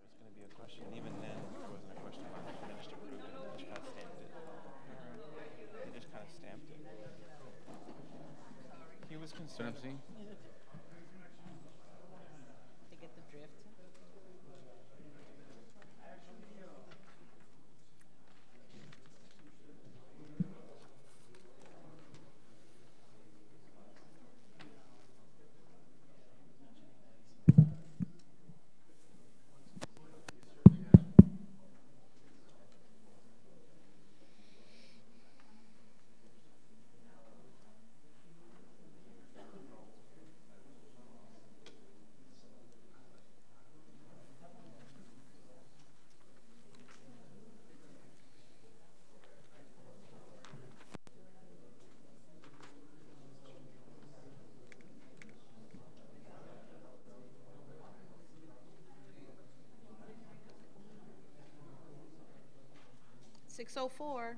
was going to be a question. Even then, it wasn't a question. I finished approved it. They just kind of stamped it. They just kind of stamped it. He was concerned. See? They get the drift. 6:04.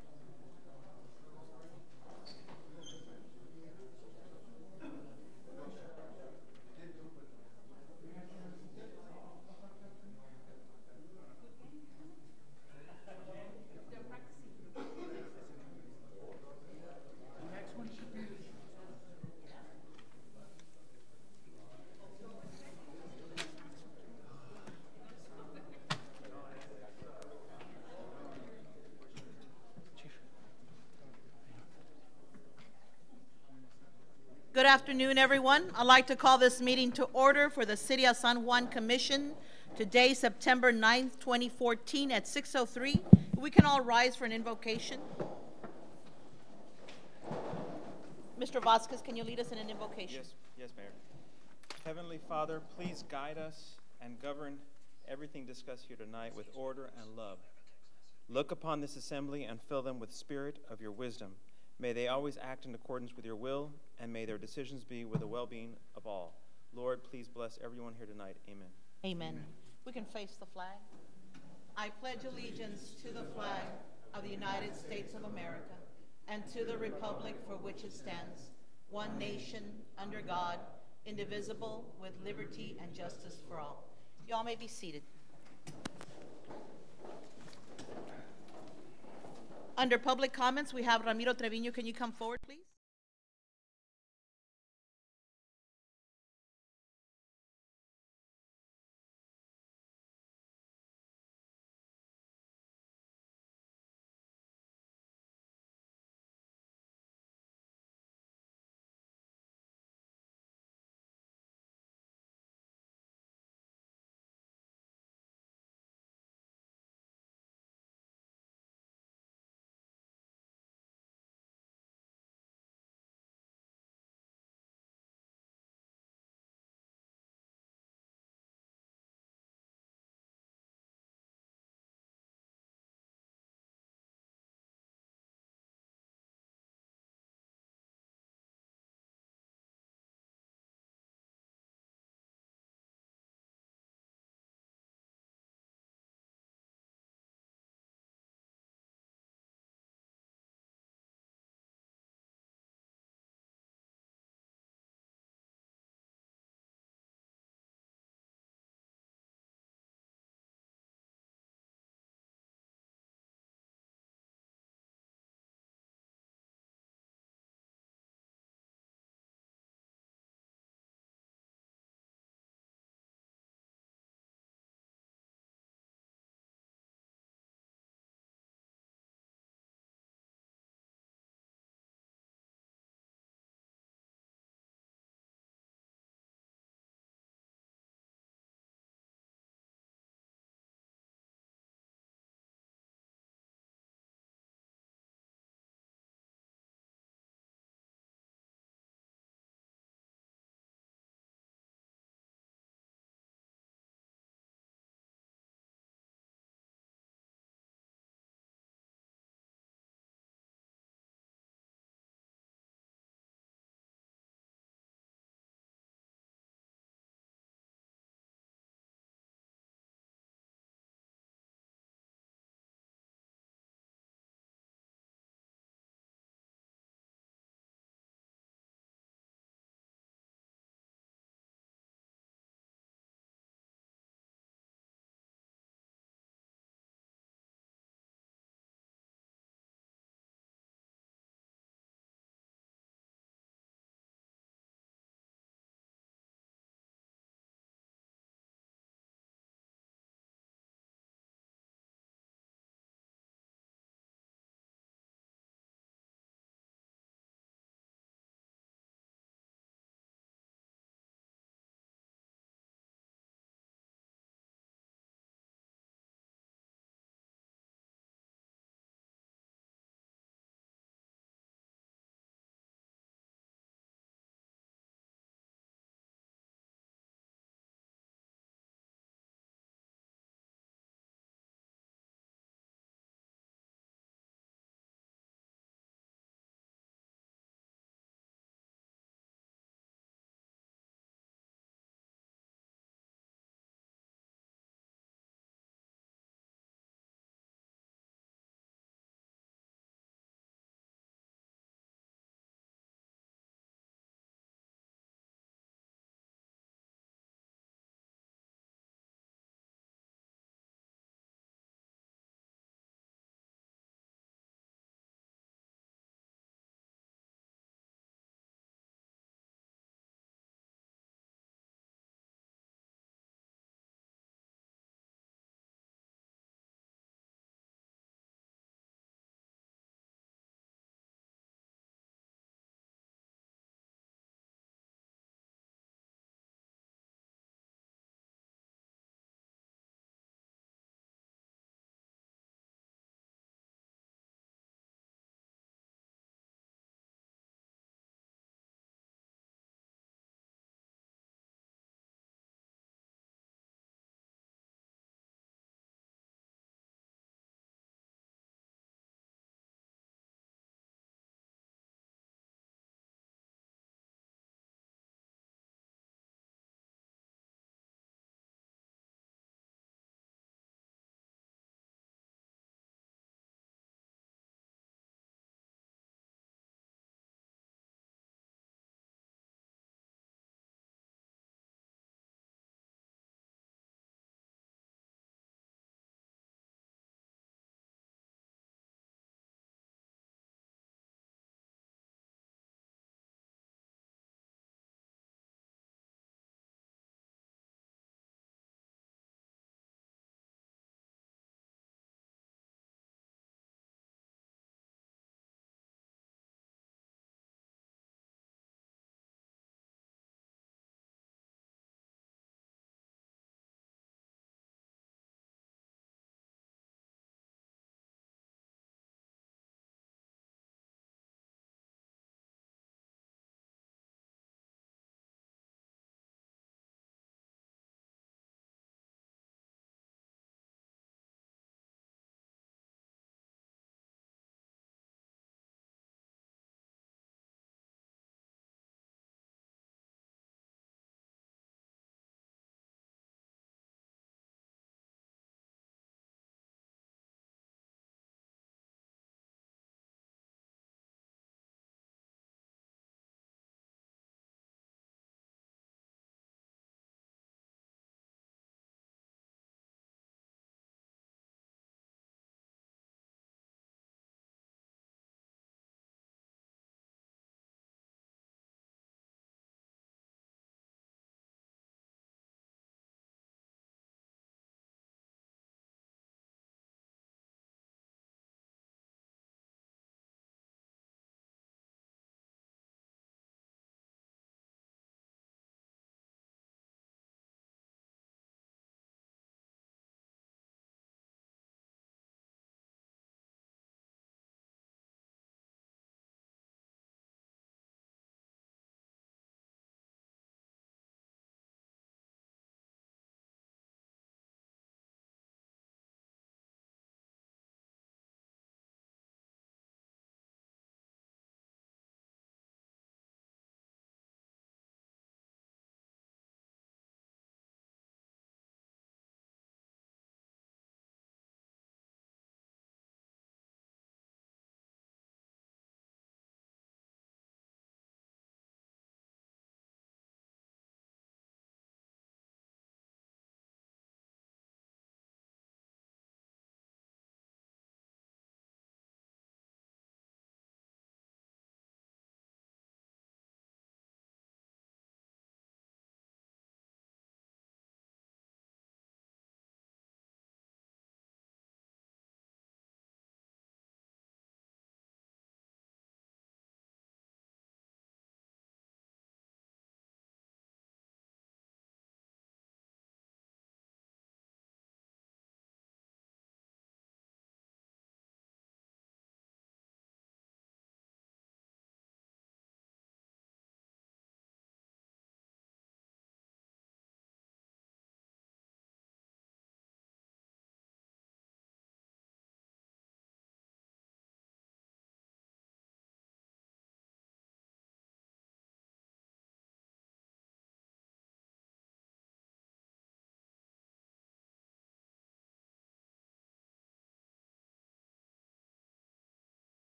Good afternoon, everyone. I'd like to call this meeting to order for the City of San Juan Commission today, September 9th, 2014 at 6:03. We can all rise for an invocation. Mr. Vasquez, can you lead us in an invocation? Yes, Mayor. Heavenly Father, please guide us and govern everything discussed here tonight with order and love. Look upon this assembly and fill them with spirit of your wisdom. May they always act in accordance with your will, and may their decisions be with the well-being of all. Lord, please bless everyone here tonight. Amen. Amen. We can face the flag. I pledge allegiance to the flag of the United States of America and to the republic for which it stands, one nation, under God, indivisible, with liberty and justice for all. Y'all may be seated. Under public comments, we have Ramiro Treviño. Can you come forward, please?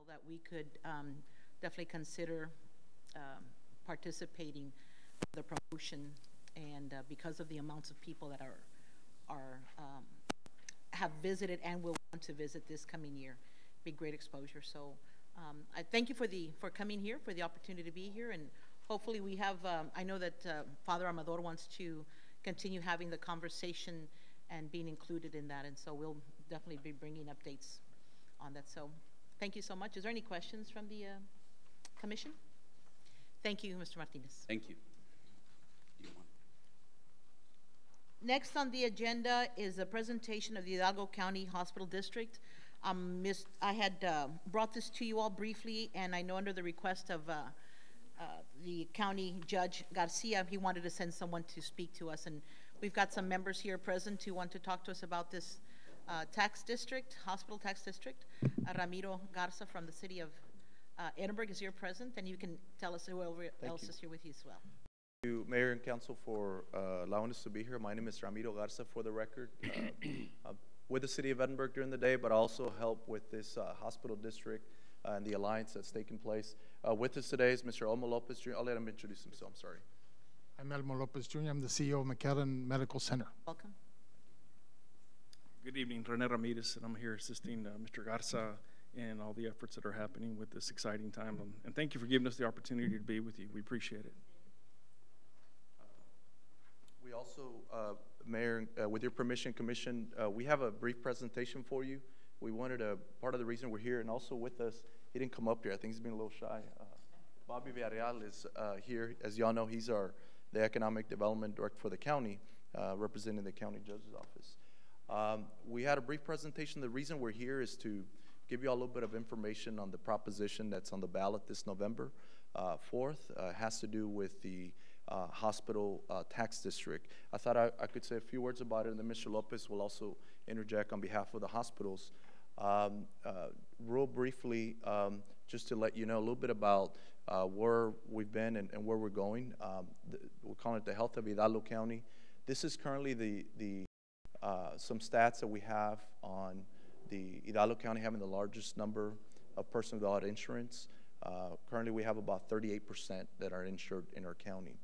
that we could definitely consider participating in the promotion, and because of the amounts of people that have visited and will want to visit this coming year, be great exposure. So I thank you for coming here, for the opportunity to be here, and hopefully we have. I know that Father Amador wants to continue having the conversation and being included in that, and so we'll definitely be bringing updates on that. So thank you so much. Is there any questions from the commission? Thank you, Mr. Martinez. Thank you. Next on the agenda is a presentation of the Hidalgo County Hospital District. I had brought this to you all briefly, and I know under the request of the county judge Garcia, he wanted to send someone to speak to us, and we've got some members here present who want to talk to us about this tax district, hospital tax district. Ramiro Garza from the city of Edinburgh is here present, and you can tell us whoever else is here with you as well. Thank you, Mayor and Council, for allowing us to be here. My name is Ramiro Garza, for the record. With the city of Edinburgh during the day, but also help with this hospital district and the alliance that's taking place. With us today is Mr. Elmo Lopez Jr. I'll let him introduce himself. I'm sorry. I'm Elmo Lopez Jr. I'm the CEO of McAllen Medical Center. Welcome. Good evening, Rene Ramirez, and I'm here assisting Mr. Garza in all the efforts that are happening with this exciting time. And thank you for giving us the opportunity to be with you. We appreciate it. We also, Mayor, with your permission, Commission, we have a brief presentation for you. We wanted part of the reason we're here, and also with us, he didn't come up here. I think he's been a little shy. Bobby Villarreal is here. As y'all know, he's the Economic Development Director for the county, representing the county judge's office. We had a brief presentation. The reason we're here is to give you all a little bit of information on the proposition that's on the ballot this November 4th. Has to do with the hospital tax district. I thought I could say a few words about it, and then Mr. Lopez will also interject on behalf of the hospitals. Real briefly, just to let you know a little bit about where we've been and where we're going. We're calling it the Health of Hidalgo County. This is currently some stats that we have on the Hidalgo County having the largest number of persons without insurance. Currently, we have about 38% that are insured in our county.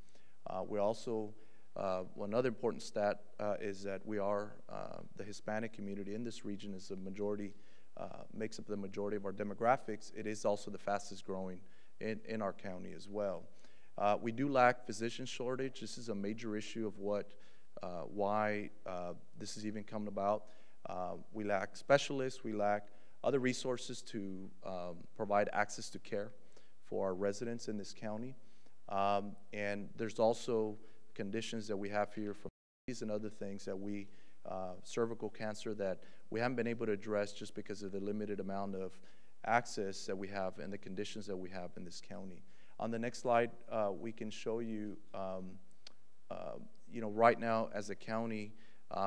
We also, another important stat is that we are, the Hispanic community in this region is a majority, makes up the majority of our demographics. It is also the fastest growing in our county as well. We do lack physician shortage. This is a major issue of why this is even coming about. We lack specialists. We lack other resources to provide access to care for our residents in this county. And there's also conditions that we have here from and other things that cervical cancer that we haven't been able to address just because of the limited amount of access that we have and the conditions that we have in this county. On the next slide, we can show you, right now as a county,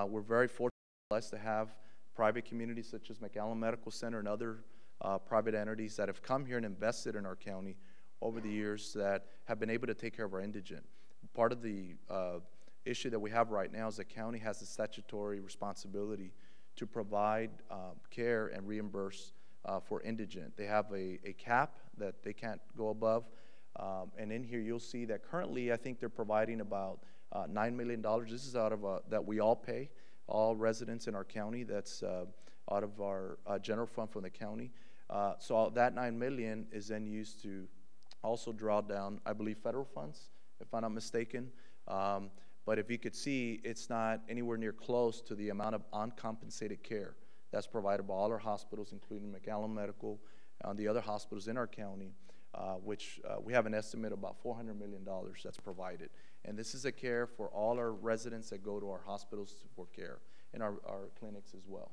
we're very fortunate to have private communities such as McAllen Medical Center and other private entities that have come here and invested in our county over the years that have been able to take care of our indigent. Part of the issue that we have right now is the county has the statutory responsibility to provide care and reimburse for indigent. They have a cap that they can't go above. And in here you'll see that currently I think they're providing about $9 million. This is out of that we all pay, all residents in our county. That's out of our general fund from the county. So that $9 million is then used to also draw down, I believe, federal funds, if I'm not mistaken. But if you could see, it's not anywhere near close to the amount of uncompensated care that's provided by all our hospitals, including McAllen Medical and the other hospitals in our county, which we have an estimate of about $400 million that's provided. And this is a care for all our residents that go to our hospitals for care and our clinics as well.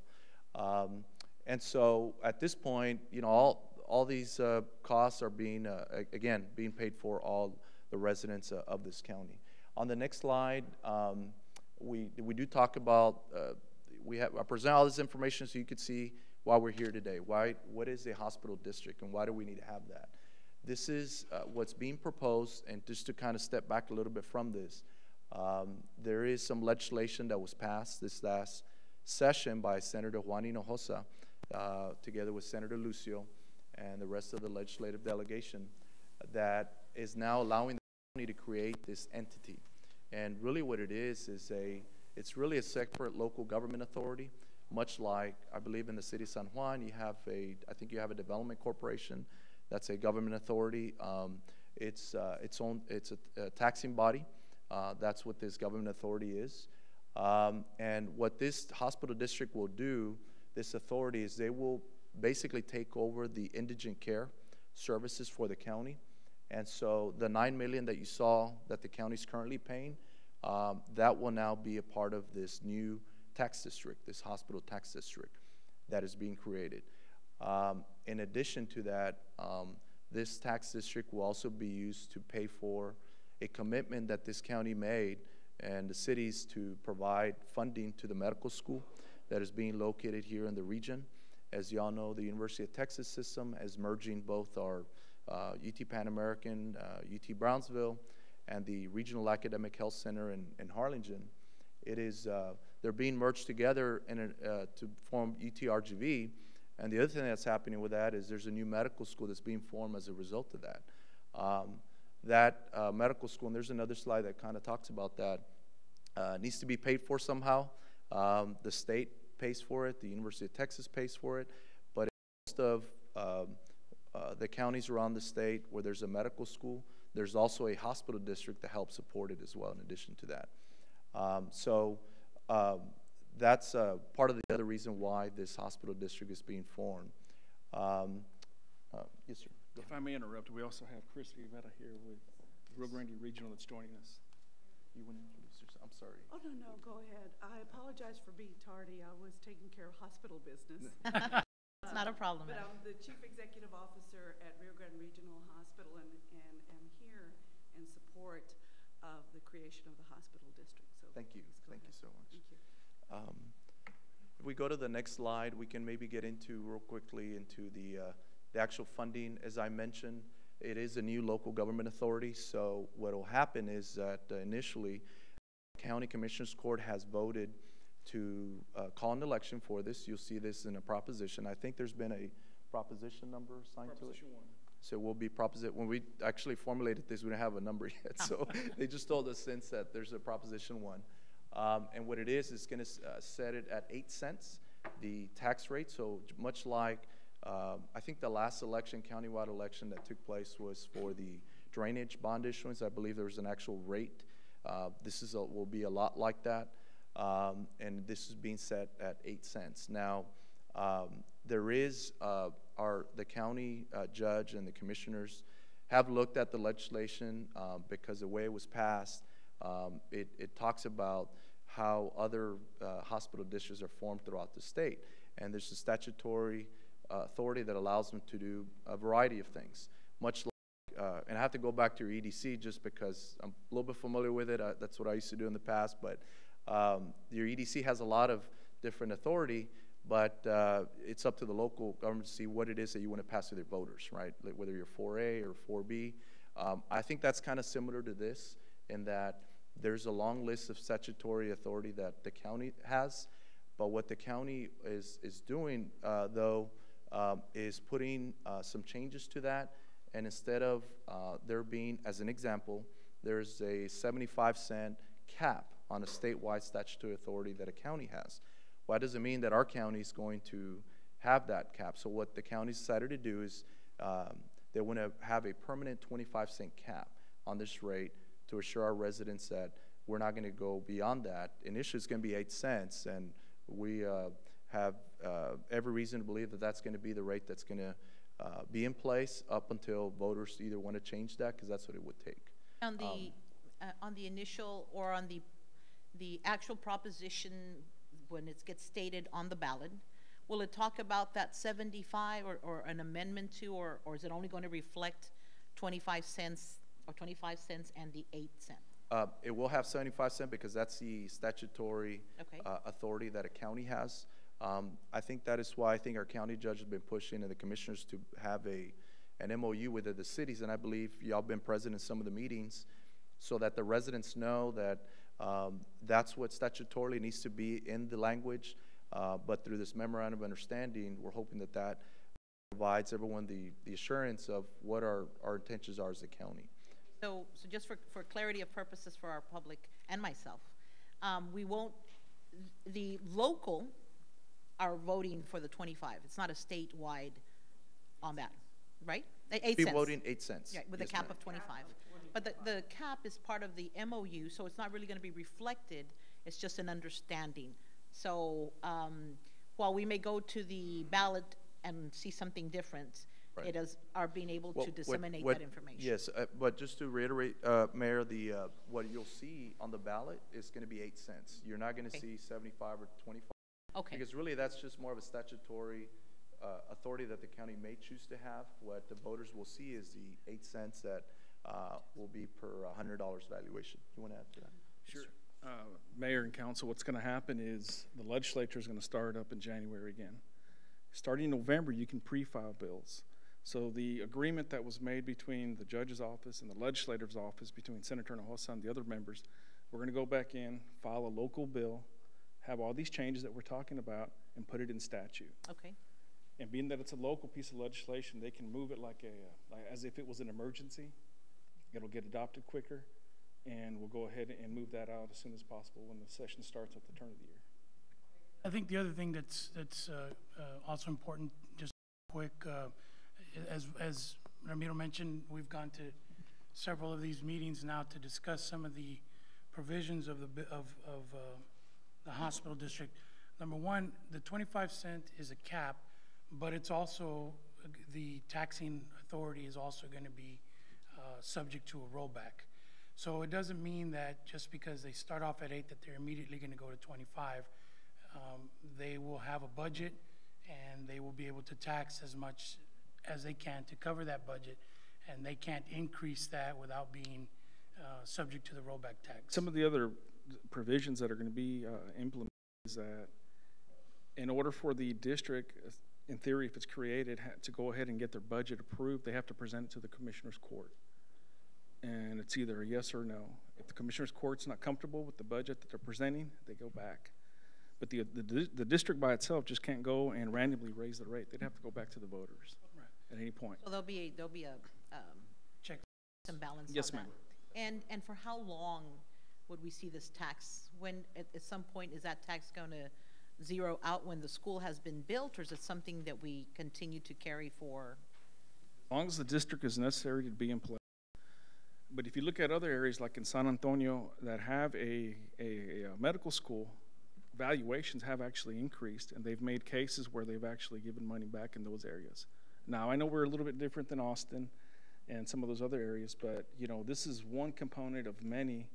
And so at this point, all these costs are being, again, being paid for all the residents of this county. On the next slide, we do talk about, I present all this information so you could see why we're here today. What is a hospital district and why do we need to have that? This is what's being proposed, and just to kind of step back a little bit from this, there is some legislation that was passed this last session by Senator Juan Hinojosa, together with Senator Lucio, and the rest of the legislative delegation that is now allowing the county to create this entity. And really what it is it's really a separate local government authority, much like, I believe in the city of San Juan, I think you have a development corporation that's a government authority. It's a taxing body. That's what this government authority is. And what this hospital district will do, this authority, is they will basically take over the indigent care services for the county. And so the $9 million that you saw that the county is currently paying, that will now be a part of this new tax district, this hospital tax district that is being created. In addition to that, this tax district will also be used to pay for a commitment that this county made and the cities to provide funding to the medical school that is being located here in the region. As you all know, the University of Texas system is merging both our UT Pan American, UT Brownsville, and the Regional Academic Health Center in Harlingen. They're being merged together to form UTRGV. And the other thing that's happening with that is there's a new medical school that's being formed as a result of that. Medical school, and there's another slide that kind of talks about that, needs to be paid for somehow. The state pays for it, the University of Texas pays for it, but in most of the counties around the state where there's a medical school, there's also a hospital district that helps support it as well in addition to that. That's part of the other reason why this hospital district is being formed. Yes, sir. If I may interrupt, we also have Chris Rivera here with Rio Grande Regional that's joining us. You want to introduce yourself? I'm sorry. Oh, no, go ahead. I apologize for being tardy. I was taking care of hospital business. It's not a problem. But I'm the Chief Executive Officer at Rio Grande Regional Hospital and am here in support of the creation of the hospital district. So thank you. Thank you so much. Thank you. If we go to the next slide, we can maybe get into real quickly into the actual funding. As I mentioned, it is a new local government authority. So what will happen is that initially, the County Commissioners Court has voted to call an election for this. You'll see this in a proposition. I think there's been a proposition number assigned to it. Proposition 1. So we'll be proposition. When we actually formulated this, we didn't have a number yet. So they just told us since that there's a proposition 1. And what it is going to set it at 8 cents, the tax rate. So much like, I think the last election, countywide election that took place was for the drainage bond issuance. I believe there was an actual rate. This will be a lot like that. And this is being set at 8 cents. Now, there is the county judge and the commissioners have looked at the legislation because the way it was passed, it talks about how other hospital districts are formed throughout the state. And there's a statutory authority that allows them to do a variety of things. Much like, and I have to go back to your EDC just because I'm a little bit familiar with it. That's what I used to do in the past. But your EDC has a lot of different authority, but it's up to the local government to see what it is that you want to pass to their voters, right? Like whether you're 4A or 4B. I think that's kind of similar to this in that there's a long list of statutory authority that the county has, but what the county is doing, though, is putting some changes to that, and instead of there being, as an example, there's a 75-cent cap on a statewide statutory authority that a county has. Well, that doesn't mean that our county is going to have that cap. So what the county decided to do is they want to have a permanent 25-cent cap on this rate to assure our residents that we're not going to go beyond that. Initially, it's going to be 8 cents, and we have every reason to believe that that's going to be the rate that's going to be in place up until voters either want to change that, because that's what it would take. On the initial or on the actual proposition, when it gets stated on the ballot, will it talk about that 75 or an amendment to, or is it only going to reflect 25 cents or 25 cents and the 8 cents? It will have 75 cents because that's the statutory authority that a county has. I think that is why I think our county judge has been pushing and the commissioners to have an MOU with the cities, and I believe y'all been present in some of the meetings so that the residents know that that's what statutorily needs to be in the language, but through this memorandum of understanding, we're hoping that provides everyone the assurance of what our intentions are as a county. So just for clarity of purposes for our public and myself, we won't, the local are voting for the 25. It's not a statewide on that, right? 8 Be cents. voting 8 cents. Yeah, with Yes, a cap ma'am. of 25. But the cap is part of the MOU, so it's not really going to be reflected. It's just an understanding. So while we may go to the ballot and see something different, Right. it is our being able Well, to disseminate what- that information. Yes, but just to reiterate, Mayor, what you'll see on the ballot is going to be 8 cents. You're not going to Okay. see 75 or 25. Okay. Because really, that's just more of a statutory authority that the county may choose to have. What the voters will see is the 8 cents that will be per $100 valuation. You want to add to that? Sure. Mayor and council, what's going to happen is the legislature is going to start up in January again. Starting in November, you can pre-file bills. So the agreement that was made between the judge's office and the legislator's office, between Senator Hinojosa and the other members, we're going to go back in, file a local bill, have all these changes that we're talking about, and put it in statute. Okay. And being that it's a local piece of legislation, they can move it like as if it was an emergency. It'll get adopted quicker, and we'll go ahead and move that out as soon as possible when the session starts at the turn of the year. I think the other thing that's also important, just quick, as Ramiro mentioned, we've gone to several of these meetings now to discuss some of the provisions of the hospital district. Number one, the 25-cent is a cap, but it's also, the taxing authority is also going to be subject to a rollback. So it doesn't mean that just because they start off at 8 that they're immediately going to go to 25. They will have a budget, and they will be able to tax as much as they can to cover that budget, and they can't increase that without being subject to the rollback tax. Some of the other provisions that are going to be implemented is that in order for the district, in theory, if it's created, to go ahead and get their budget approved, they have to present it to the commissioner's court. And it's either a yes or no. If the commissioner's court's not comfortable with the budget that they're presenting, they go back. But the district by itself just can't go and randomly raise the rate. They'd have to go back to the voters at any point. So there'll be a Check. some balance Yes, on ma'am. that. And for how long would we see this tax? When at some point is that tax going to zero out when the school has been built, or is it something that we continue to carry for? As long as the district is necessary to be in place. But if you look at other areas like in San Antonio that have a medical school, valuations have actually increased, and they've made cases where they've actually given money back in those areas. Now, I know we're a little bit different than Austin and some of those other areas, but this is one component of many.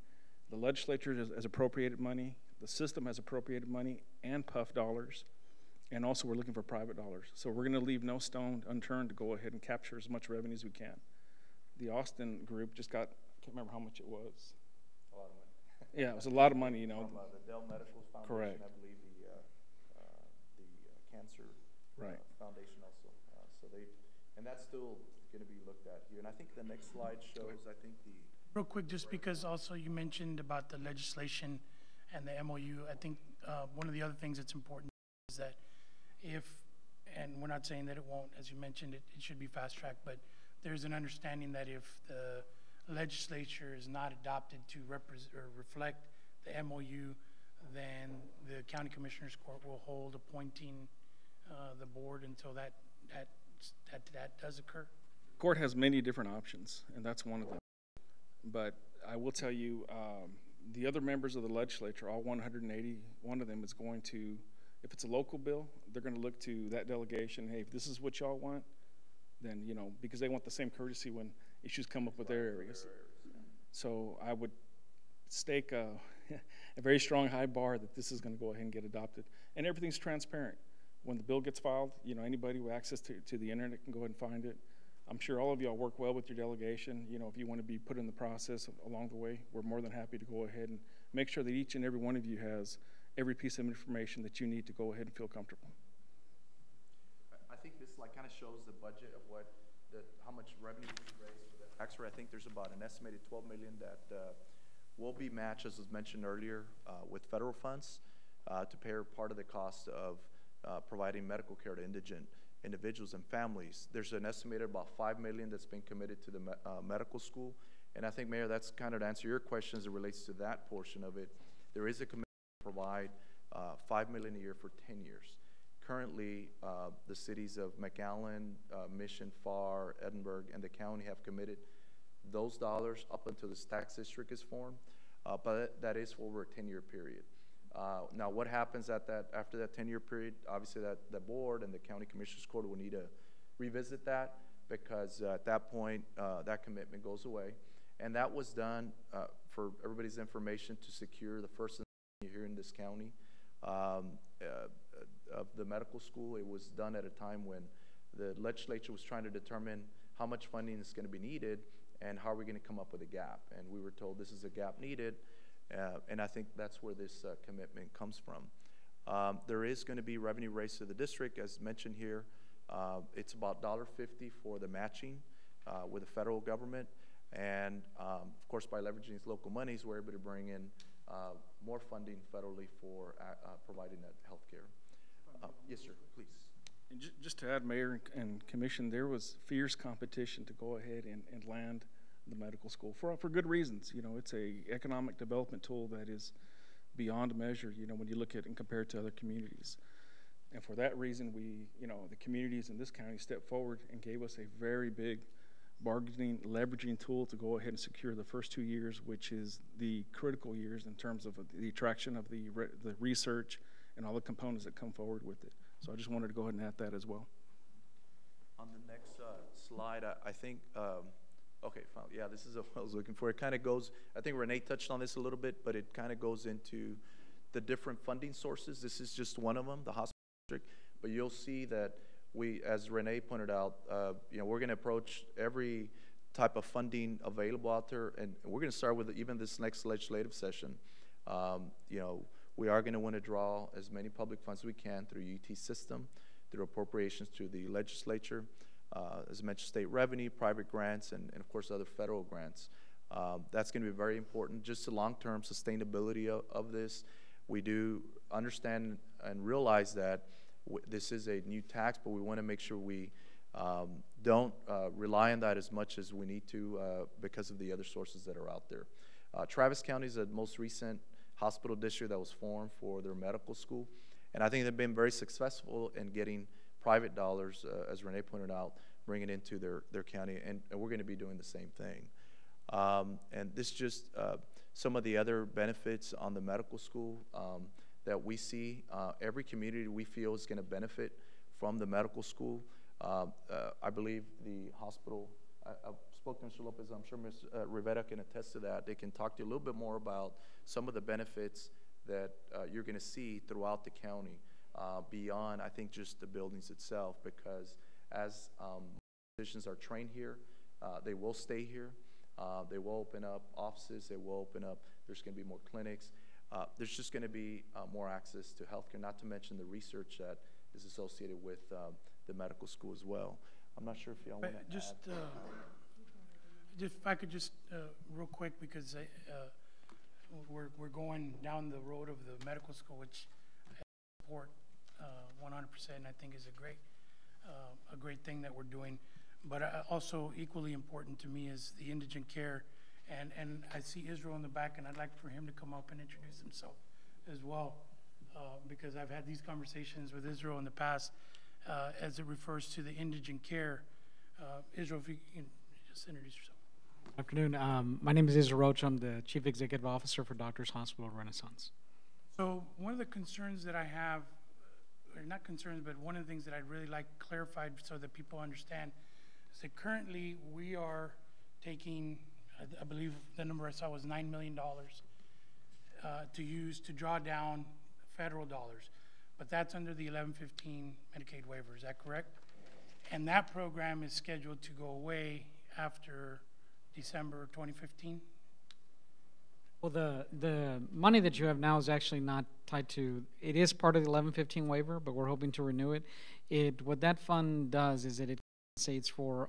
The legislature has appropriated money, the system has appropriated money and PUF dollars, and also we're looking for private dollars. So we're going to leave no stone unturned to go ahead and capture as much revenue as we can. The Austin group just got, I can't remember how much it was. A lot of money. Yeah, it was a lot of money, From the Dell Medical Foundation, Correct. I believe the Cancer Right. Foundation also. And that's still going to be looked at here. And I think the next slide shows, I think Real quick, just because also you mentioned about the legislation and the MOU, I think one of the other things that's important is that and we're not saying that it won't, as you mentioned, it should be fast-tracked, but there's an understanding that if the legislature is not adopted to reflect the MOU, then the county commissioners court will hold appointing the board until that does occur. Court has many different options, and that's one of them. But I will tell you, the other members of the legislature, all 180, one of them is going to, if it's a local bill, they're going to look to that delegation, hey, if this is what y'all want, then, because they want the same courtesy when issues come up with their areas. So I would stake a very strong high bar that this is going to go ahead and get adopted. And everything's transparent. When the bill gets filed, anybody with access to the internet can go ahead and find it. I'm sure all of y'all work well with your delegation. If you want to be put in the process along the way, we're more than happy to go ahead and make sure that each and every one of you has every piece of information that you need to go ahead and feel comfortable. I think this kind of shows the budget of how much revenue we raise for the tax rate. I think there's about an estimated $12 million that will be matched, as was mentioned earlier, with federal funds to pay part of the cost of providing medical care to indigent individuals and families. There's an estimated about $5 million that's been committed to the medical school. And I think, Mayor, that's kind of to answer your question as it relates to that portion of it. There is a commitment to provide $5 million a year for 10 years. Currently, the cities of McAllen, Mission, Pharr, Edinburgh, and the county have committed those dollars up until this tax district is formed, but that is for over a 10-year period. Now, what happens after that 10-year period? Obviously, the board and the county commissioners court will need to revisit that, because at that point, that commitment goes away. And that was done, for everybody's information, to secure the first here in this county of the medical school. It was done at a time when the legislature was trying to determine how much funding is going to be needed and how are we going to come up with a gap. And we were told this is a gap needed, and I think that's where this commitment comes from. There is going to be revenue raised to the district, as mentioned here. It's about $1.50 for the matching with the federal government. And of course, by leveraging these local monies, we're able to bring in more funding federally for providing that health care. Yes, sir, please. And just to add, Mayor and Commission, there was fierce competition to go ahead and land the medical school for good reasons. You know, it's a economic development tool that is beyond measure, you know, when you look at it and compare it to other communities. And for that reason, the communities in this county stepped forward and gave us a very big bargaining, leveraging tool to go ahead and secure the first 2 years, which is the critical years in terms of the attraction of the research and all the components that come forward with it. So I just wanted to go ahead and add that as well. On the next slide, I think, okay, fine. Yeah, this is what I was looking for. It kind of goes, I think Renee touched on this a little bit, but it kind of goes into the different funding sources. This is just one of them, the hospital district, but you'll see that we, as Renee pointed out, we're going to approach every type of funding available out there, and we're going to start with even this next legislative session. We are going to want to draw as many public funds as we can through UT system, through appropriations to the legislature, as I mentioned, state revenue, private grants, and of course other federal grants. That's going to be very important. Just the long-term sustainability of this. We do understand and realize that this is a new tax, but we want to make sure we don't rely on that as much as we need to because of the other sources that are out there. Travis County is the most recent hospital district that was formed for their medical school, and I think they've been very successful in getting private dollars, as Renee pointed out, bringing it into their county, and we're going to be doing the same thing. And this just some of the other benefits on the medical school that we see. Every community we feel is going to benefit from the medical school. I believe the hospital, I spoke to Mr. Lopez, I'm sure Ms. Rivera can attest to that. They can talk to you a little bit more about some of the benefits that you're going to see throughout the county beyond, I think, just the buildings itself, because as physicians are trained here, they will stay here. They will open up offices. They will open up, there's going to be more clinics. There's just going to be more access to healthcare, not to mention the research that is associated with the medical school as well. I'm not sure if y'all want to just if I could just real quick, because we're going down the road of the medical school, which I support 100%. I think is a great thing that we're doing. But also equally important to me is the indigent care. And I see Israel in the back, and I'd like for him to come up and introduce himself as well, because I've had these conversations with Israel in the past as it refers to the indigent care. Israel, if you can just introduce yourself. Good afternoon. My name is Israel Roach. I'm the Chief Executive Officer for Doctors Hospital Renaissance. So one of the concerns that I have, or not concerns, but one of the things that I'd really like clarified so that people understand is that currently we are taking, I believe the number I saw was $9 million to use to draw down federal dollars. But that's under the 1115 Medicaid waiver, is that correct? And that program is scheduled to go away after December 2015? Well, the money that you have now is actually not tied to, it is part of the 1115 waiver, but we're hoping to renew it. What that fund does is that it compensates for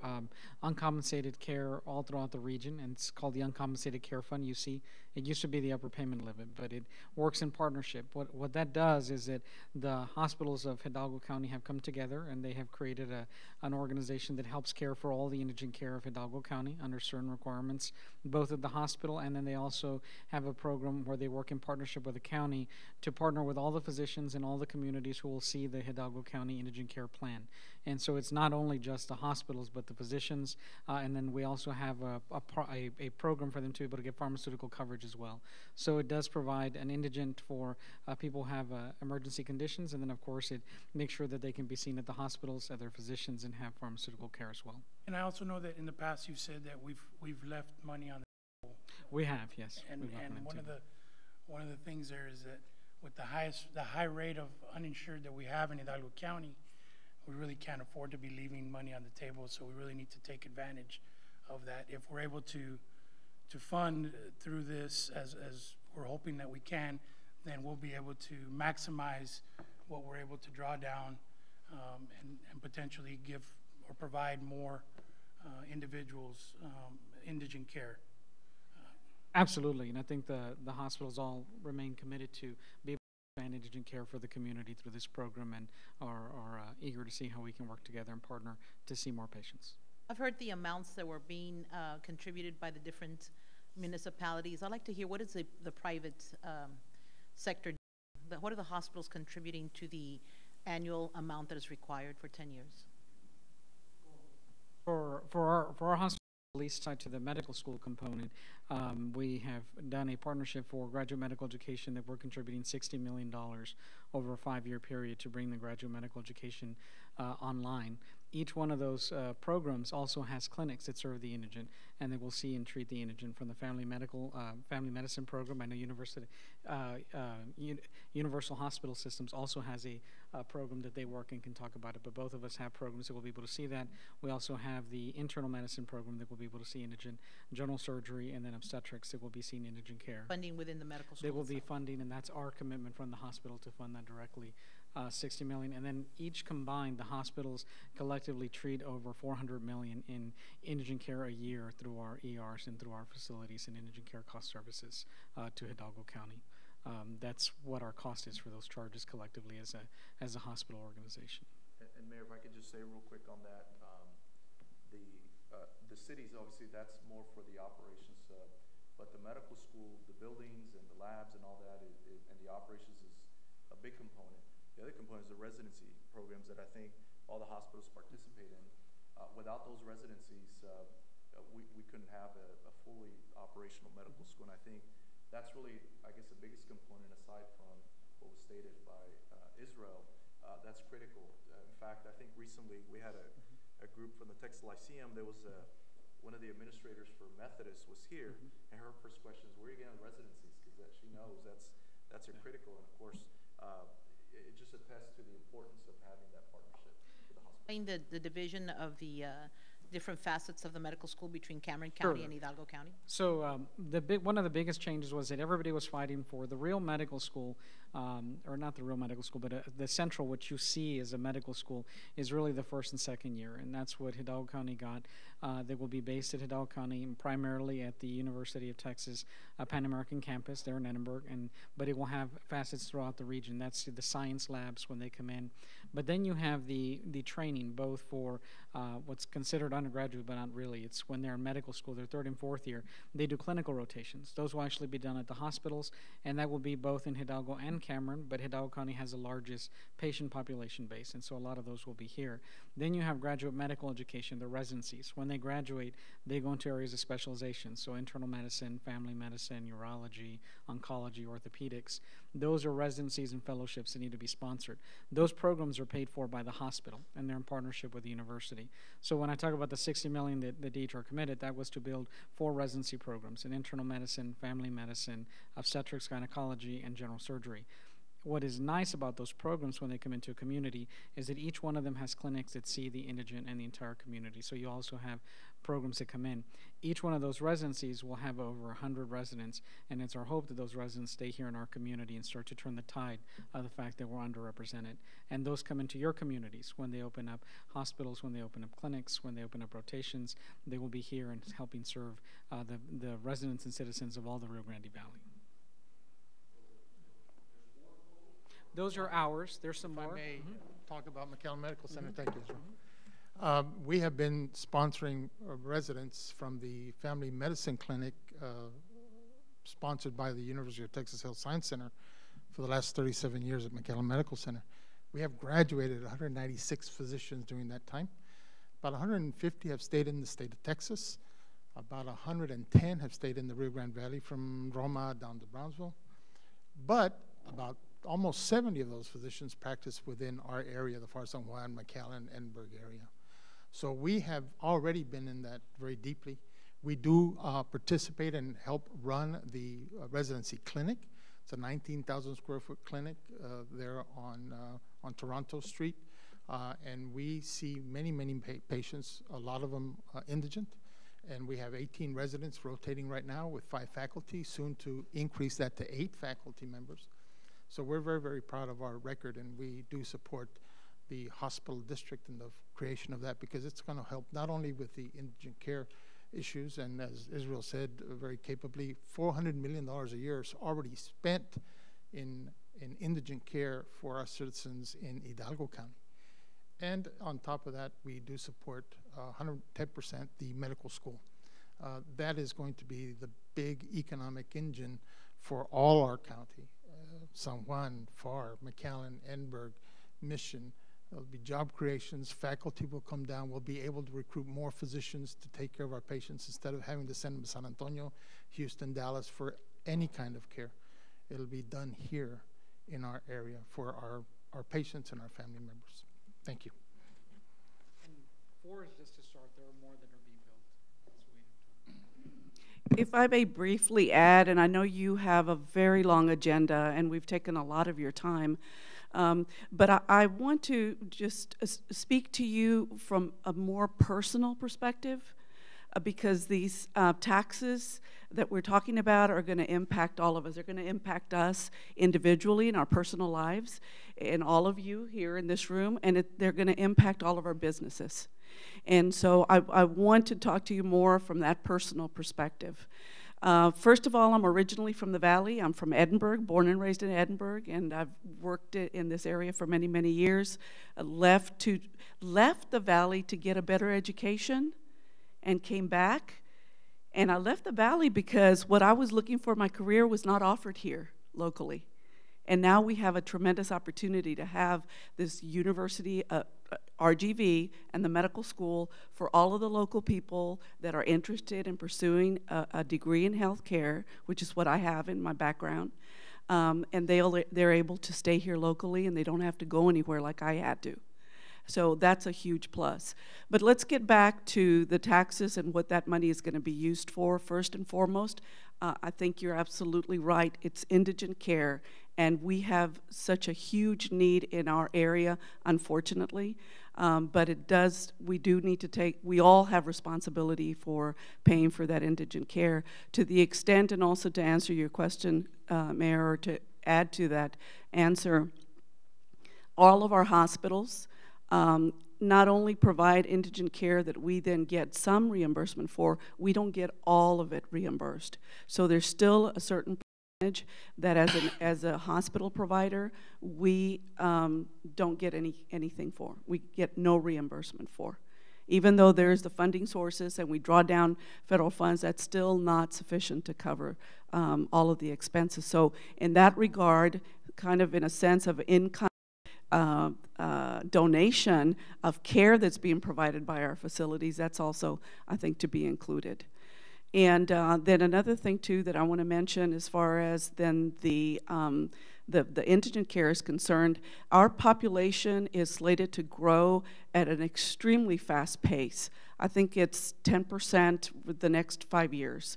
uncompensated care all throughout the region, and it's called the Uncompensated Care Fund, UC. It used to be the upper payment limit, but it works in partnership. What that does is that the hospitals of Hidalgo County have come together and they have created an organization that helps care for all the indigent care of Hidalgo County under certain requirements, both at the hospital, and then they also have a program where they work in partnership with the county to partner with all the physicians and all the communities who will see the Hidalgo County Indigent Care Plan. And so it's not only just the hospitals, but the physicians, and then we also have a program for them to be able to get pharmaceutical coverage as well. So it does provide an indigent for people who have emergency conditions, and then of course it makes sure that they can be seen at the hospitals, at their physicians, and have pharmaceutical care as well. And I also know that in the past you've said that we've left money on the table. We have, yes. And We've left money one on of the the things there is that with the high rate of uninsured that we have in Hidalgo County, we really can't afford to be leaving money on the table. So we really need to take advantage of that. If we're able to fund through this as we're hoping that we can, then we'll be able to maximize what we're able to draw down and potentially give or provide more individuals indigent care. Absolutely, and I think the hospitals all remain committed to be able to provide indigent care for the community through this program, and are eager to see how we can work together and partner to see more patients. I've heard the amounts that were being contributed by the different municipalities. I'd like to hear, what is the private sector, what are the hospitals contributing to the annual amount that is required for 10 years? For our hospital, at least tied to the medical school component, we have done a partnership for graduate medical education that we're contributing $60 million over a 5-year period to bring the graduate medical education online. Each one of those programs also has clinics that serve the indigent, and they will see and treat the indigent, from the family medicine program. I know Universal Hospital Systems also has a program that they work and can talk about it, but both of us have programs that will be able to see that. We also have the internal medicine program that will be able to see indigent, general surgery, and then obstetrics that will be seeing indigent care. Funding within the medical school. They will be funding, and that's our commitment from the hospital to fund that directly. 60 million, and then each combined, the hospitals collectively treat over 400 million in indigent care a year through our ERs and through our facilities and indigent care cost services to Hidalgo County. That's what our cost is for those charges collectively as a hospital organization. And Mayor, if I could just say real quick on that, the cities, obviously that's more for the operations, but the medical school, the buildings and the labs and all that, and the operations is a big component. The other component is the residency programs that I think all the hospitals participate in. Without those residencies, we couldn't have a fully operational medical school. And I think that's really, I guess, the biggest component aside from what was stated by Israel. That's critical. In fact, I think recently we had a group from the Texas Lyceum. There was one of the administrators for Methodist was here, and her first question is, where are you getting residencies? Because she knows that's a critical, and of course, it just attests to the importance of having that partnership with the hospital. The division of the different facets of the medical school between Cameron County and Hidalgo County? So one of the biggest changes was that everybody was fighting for the real medical school, or not the real medical school, but the central, which you see as a medical school, is really the first and second year, and that's what Hidalgo County got. They will be based at Hidalgo County and primarily at the University of Texas Pan American campus there in Edinburgh, but it will have facets throughout the region. That's the science labs when they come in. But then you have the training, both for what's considered undergraduate, but not really. It's when they're in medical school, their 3rd and 4th year, they do clinical rotations. Those will actually be done at the hospitals, and that will be both in Hidalgo and Cameron, but Hidalgo County has the largest patient population base, and so a lot of those will be here. Then you have graduate medical education, the residencies. When they graduate, they go into areas of specialization, so internal medicine, family medicine, urology, oncology, orthopedics. Those are residencies and fellowships that need to be sponsored. Those programs are paid for by the hospital, and they're in partnership with the university. So when I talk about the $60 million that DHR committed, that was to build 4 residency programs in internal medicine, family medicine, obstetrics, gynecology, and general surgery. what is nice about those programs when they come into a community is that each one of them has clinics that see the indigent and the entire community. So you also have programs that come in. Each one of those residencies will have over 100 residents, and it's our hope that those residents stay here in our community and start to turn the tide of the fact that we're underrepresented. And those come into your communities when they open up hospitals, when they open up clinics, when they open up rotations. They will be here and helping serve the residents and citizens of all the Rio Grande Valley. Those are ours. There's some If more. I may talk about McAllen Medical Center. Thank you, Israel. We have been sponsoring residents from the Family Medicine Clinic sponsored by the University of Texas Health Science Center for the last 37 years at McAllen Medical Center. We have graduated 196 physicians during that time. About 150 have stayed in the state of Texas. About 110 have stayed in the Rio Grande Valley from Roma down to Brownsville. But about almost 70 of those physicians practice within our area, the Far San Juan, McAllen, Edinburgh area. So we have already been in that very deeply. We do participate and help run the residency clinic. It's a 19,000 square foot clinic there on Toronto Street. And we see many, many patients, a lot of them indigent. And we have 18 residents rotating right now with 5 faculty, soon to increase that to 8 faculty members. So we're very, very proud of our record, and we do support the hospital district and the creation of that, because it's going to help not only with the indigent care issues, and as Israel said very capably, $400 million a year is already spent in indigent care for our citizens in Hidalgo County. And on top of that, we do support 110% the medical school. That is going to be the big economic engine for all our county. San Juan, Far, McAllen, Edinburgh, Mission. There'll be job creations. Faculty will come down. We'll be able to recruit more physicians to take care of our patients instead of having to send them to San Antonio, Houston, Dallas for any kind of care. It'll be done here in our area for our patients and our family members. Thank you. And 4 is just to start. There are more that are being built. If I may briefly add, and I know you have a very long agenda and we've taken a lot of your time, but I want to just speak to you from a more personal perspective, because these taxes that we're talking about are going to impact all of us. They're going to impact us individually in our personal lives, and all of you here in this room, and they're going to impact all of our businesses. And so I want to talk to you more from that personal perspective. First of all, I'm originally from the Valley. I'm from Edinburgh, born and raised in Edinburgh, and I've worked in this area for many, many years. Left the Valley to get a better education and came back. And I left the Valley because what I was looking for in my career was not offered here locally. And now we have a tremendous opportunity to have this university, RGV, and the medical school for all of the local people that are interested in pursuing a degree in healthcare, which is what I have in my background. And they're able to stay here locally, and they don't have to go anywhere like I had to. So that's a huge plus. But let's get back to the taxes and what that money is going to be used for. First and foremost, I think you're absolutely right. It's indigent care, and we have such a huge need in our area, unfortunately. But we all have responsibility for paying for that indigent care to the extent, and also to answer your question, Mayor, or to add to that answer, all of our hospitals not only provide indigent care that we then get some reimbursement for, we don't get all of it reimbursed. So there's still a certain percentage that as a hospital provider, we don't get anything for. We get no reimbursement for. Even though there's the funding sources and we draw down federal funds, that's still not sufficient to cover all of the expenses. So in that regard, kind of in a sense of income, donation of care that's being provided by our facilities, that's also, I think, to be included. And then another thing too that I want to mention, as far as then the indigent care is concerned, our population is slated to grow at an extremely fast pace. I think it's 10% with the next 5 years.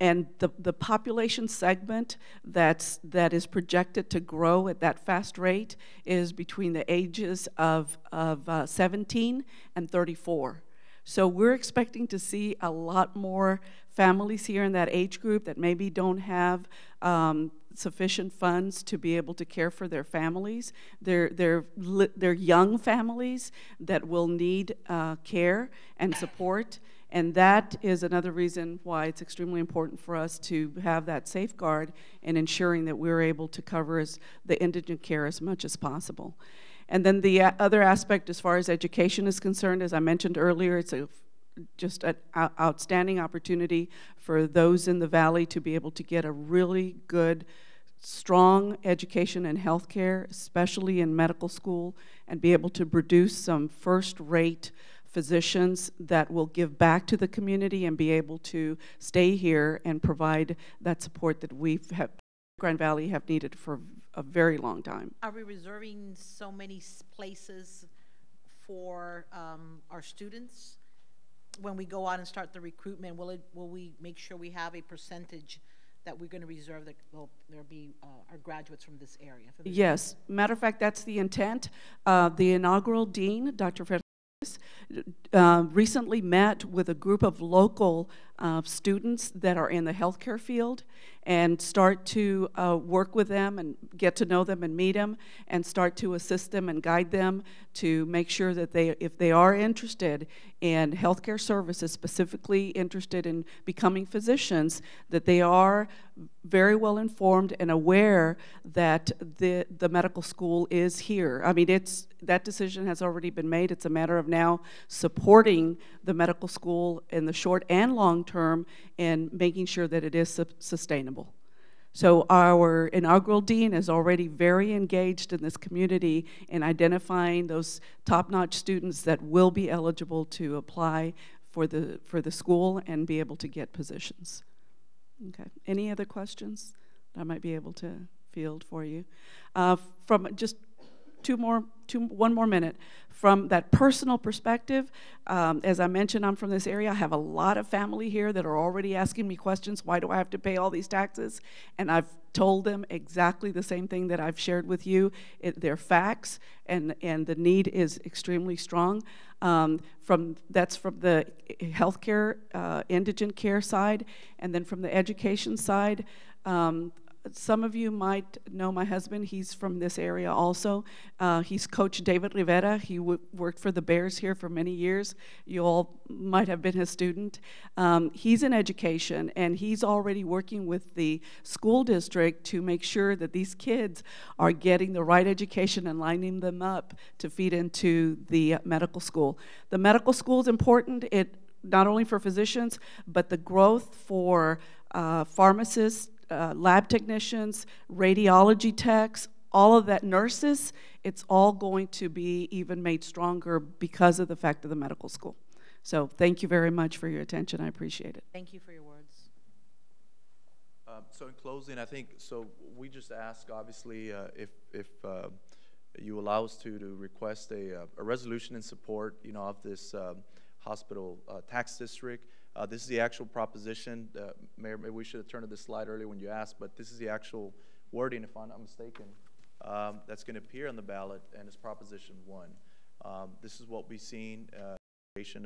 And the population segment that is projected to grow at that fast rate is between the ages of 17 and 34. So we're expecting to see a lot more families here in that age group that maybe don't have sufficient funds to be able to care for their families. They're young families that will need care and support. And that is another reason why it's extremely important for us to have that safeguard in ensuring that we're able to cover the indigent care as much as possible. And then the other aspect as far as education is concerned, as I mentioned earlier, it's just an outstanding opportunity for those in the Valley to be able to get a really good, strong education in healthcare, especially in medical school, and be able to produce some first-rate physicians that will give back to the community and be able to stay here and provide that support that Grand Valley have needed for a very long time. Are we reserving so many places for our students? When we go out and start the recruitment, will we make sure we have a percentage that we're going to reserve that there'll be our graduates from this area? Yes. Matter of fact, that's the intent. The inaugural dean, Dr. Fred, recently met with a group of local students that are in the healthcare field and start to work with them and get to know them and meet them and start to assist them and guide them to make sure that if they are interested in healthcare services, specifically interested in becoming physicians, that they are very well informed and aware that the medical school is here. I mean, that decision has already been made. It's a matter of now supporting the medical school in the short and long term and making sure that it is sustainable. So our inaugural dean is already very engaged in this community in identifying those top-notch students that will be eligible to apply for the school and be able to get positions. Okay. Any other questions that I might be able to field for you? From just one more minute. From that personal perspective, as I mentioned, I'm from this area. I have a lot of family here that are already asking me questions. Why do I have to pay all these taxes? And I've told them exactly the same thing that I've shared with you. They're facts, and the need is extremely strong. That's from the healthcare, indigent care side, and then from the education side. Some of you might know my husband. He's from this area also. He's Coach David Rivera. He worked for the Bears here for many years. You all might have been his student. He's in education, and he's already working with the school district to make sure that these kids are getting the right education and lining them up to feed into the medical school. The medical school is important, not only for physicians, but the growth for pharmacists, lab technicians, radiology techs, all of that, nurses, it's all going to be even made stronger because of the fact of the medical school. So thank you very much for your attention. I appreciate it. Thank you for your words. So in closing, I think, we just ask, obviously, if you allow us to request a resolution in support, of this hospital tax district. This is the actual proposition. Mayor, maybe we should have turned to this slide earlier when you asked, but this is the actual wording, if I'm not mistaken, that's going to appear on the ballot, and it's Proposition 1. This is what we've seen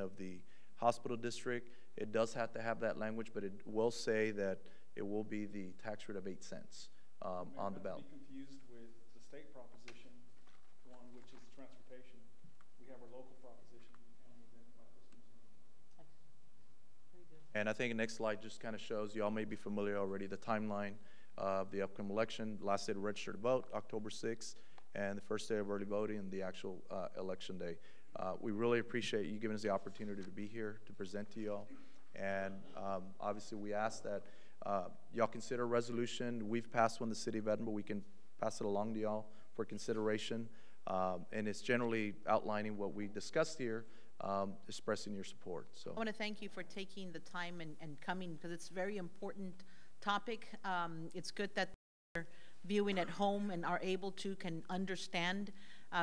of the hospital district. It does have to have that language, but it will say that it will be the tax rate of 8 cents on the ballot. Be confused with the state proposition, one which is transportation. We have our local proposition. And I think the next slide just kind of shows, you all may be familiar already, the timeline of the upcoming election. Last day to register to vote, October 6th, and the first day of early voting, and the actual election day. We really appreciate you giving us the opportunity to be here to present to you all. And obviously we ask that y'all consider a resolution. We've passed one in the city of Edinburgh. We can pass it along to y'all for consideration. And it's generally outlining what we discussed here, expressing your support. So I want to thank you for taking the time and coming, because it's a very important topic. It's good that they're viewing at home and are able to can understand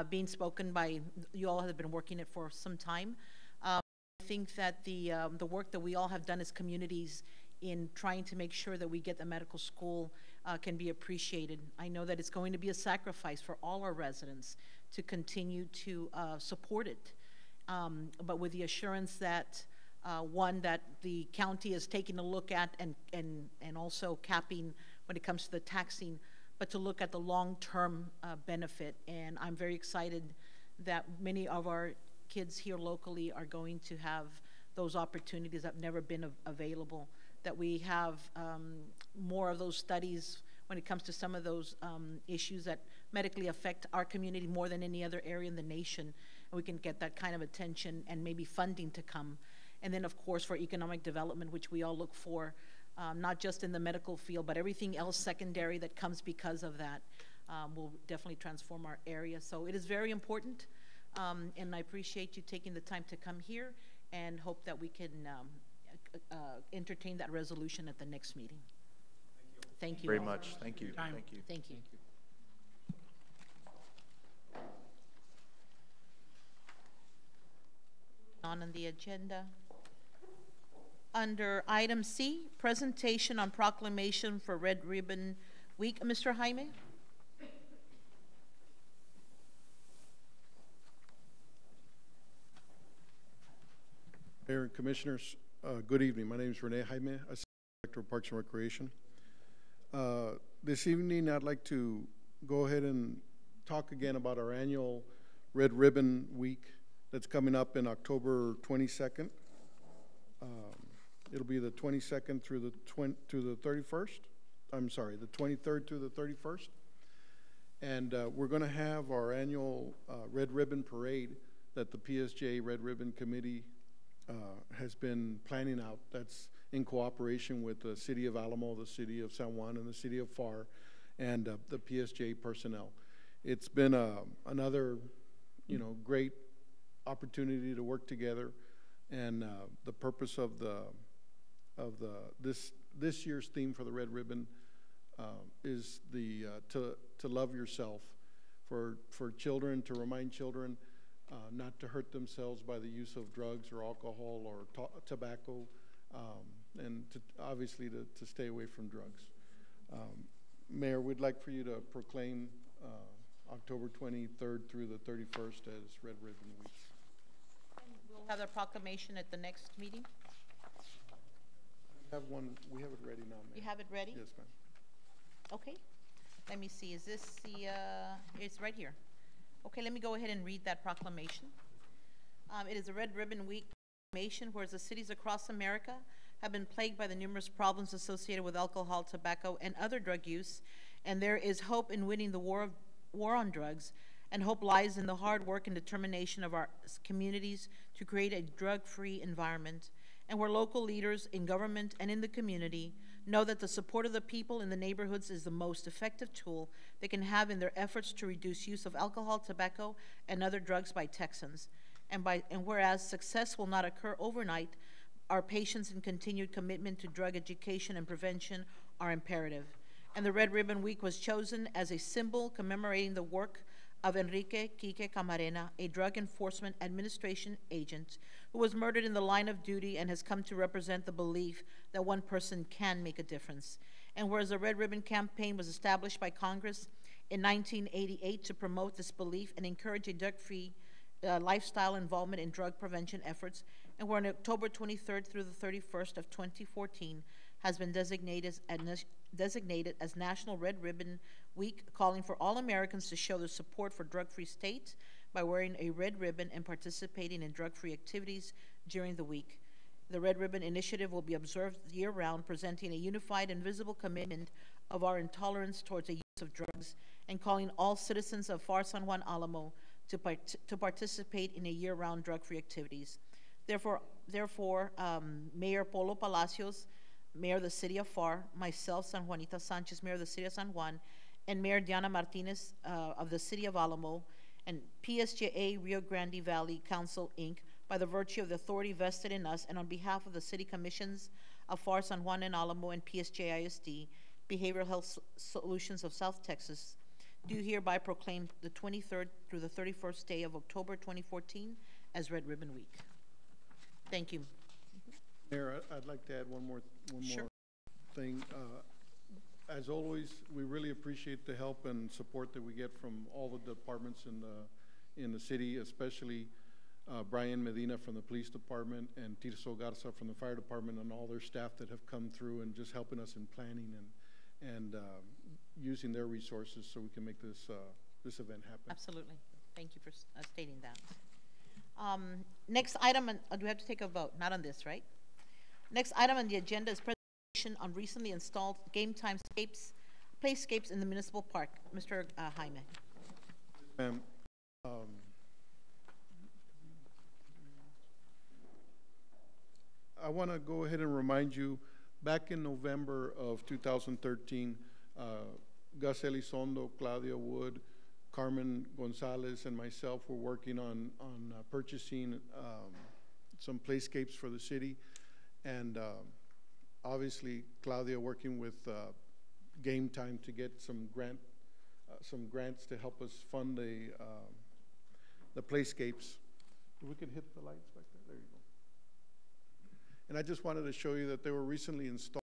being spoken by you all have been working it for some time. I think that the work that we all have done as communities in trying to make sure that we get the medical school can be appreciated. I know that it's going to be a sacrifice for all our residents to continue to support it, but with the assurance that one, that the county is taking a look at and also capping when it comes to the taxing, but to look at the long-term benefit. And I'm very excited that many of our kids here locally are going to have those opportunities that have never been available, that we have more of those studies when it comes to some of those issues that medically affect our community more than any other area in the nation, and we can get that kind of attention and maybe funding to come. And then, of course, for economic development, which we all look for, not just in the medical field, but everything else secondary that comes because of that will definitely transform our area. So it is very important, and I appreciate you taking the time to come here, and hope that we can entertain that resolution at the next meeting. Thank you Very all. much. Thank you. Thank you. Thank you. On the agenda. Under item C, presentation on proclamation for Red Ribbon Week. Mr. Jaime? Mayor and Commissioners, good evening. My name is Rene Jaime, Assistant Director of Parks and Recreation. This evening, I'd like to go ahead and talk again about our annual Red Ribbon Week that's coming up in October 22nd. It'll be the 22nd through the 31st. I'm sorry, the 23rd through the 31st. And we're going to have our annual Red Ribbon Parade that the PSJ Red Ribbon Committee has been planning out. That's in cooperation with the City of Alamo, the City of San Juan, and the City of FAR, and the PSJ personnel. It's been another, great opportunity to work together, and the purpose of this year's theme for the Red Ribbon is to love yourself, for children, to remind children not to hurt themselves by the use of drugs or alcohol or tobacco, and obviously to stay away from drugs. Mayor, we'd like for you to proclaim October 23rd through the 31st as Red Ribbon Week. We'll have the proclamation at the next meeting. We have it ready now, Mayor. You have it ready? Yes, ma'am. Okay. Let me see. Is this the, it's right here. Okay, let me go ahead and read that proclamation. It is a Red Ribbon Week proclamation, whereas the cities across America have been plagued by the numerous problems associated with alcohol, tobacco, and other drug use, and there is hope in winning the war on drugs, and hope lies in the hard work and determination of our communities to create a drug-free environment, and where local leaders in government and in the community know that the support of the people in the neighborhoods is the most effective tool they can have in their efforts to reduce use of alcohol, tobacco, and other drugs by Texans. And whereas success will not occur overnight, our patience and continued commitment to drug education and prevention are imperative. And the Red Ribbon Week was chosen as a symbol commemorating the work of Enrique Quique Camarena, a Drug Enforcement Administration agent who was murdered in the line of duty and has come to represent the belief that one person can make a difference. And whereas the Red Ribbon Campaign was established by Congress in 1988 to promote this belief and encourage a drug-free lifestyle involvement in drug prevention efforts, and where on October 23rd through the 31st of 2014 has been designated as National Red Ribbon Week, calling for all Americans to show their support for drug-free states by wearing a red ribbon and participating in drug-free activities during the week. The Red Ribbon Initiative will be observed year-round, presenting a unified and visible commitment of our intolerance towards the use of drugs, and calling all citizens of FAR San Juan Alamo to participate in a year-round drug-free activities. Therefore, Mayor Polo Palacios, Mayor of the City of FAR, myself, San Juanita Sanchez, Mayor of the City of San Juan, and Mayor Diana Martinez of the City of Alamo, and PSJA Rio Grande Valley Council, Inc., by the virtue of the authority vested in us, and on behalf of the City Commissions of FAR San Juan and Alamo and PSJISD, Behavioral Health Solutions of South Texas, do hereby proclaim the 23rd through the 31st day of October 2014 as Red Ribbon Week. Thank you. Mayor, I'd like to add one more Sure. thing. As always, we really appreciate the help and support that we get from all the departments in the city, especially Brian Medina from the police department and Tirso Garza from the fire department and all their staff that have come through and just helping us in planning and using their resources so we can make this this event happen. Absolutely. Thank you for stating that. Next item, do we have to take a vote? Not on this, right? Next item on the agenda is presentation on recently installed game time playscapes in the municipal park. Mr. Jaime. Ma'am, I want to go ahead and remind you, back in November of 2013, Gus Elizondo, Claudia Wood, Carmen Gonzalez, and myself were working on purchasing some playscapes for the city, and obviously Claudia working with Game Time to get some grants to help us fund the playscapes. If we could hit the lights back there, there you go. And I just wanted to show you that they were recently installed.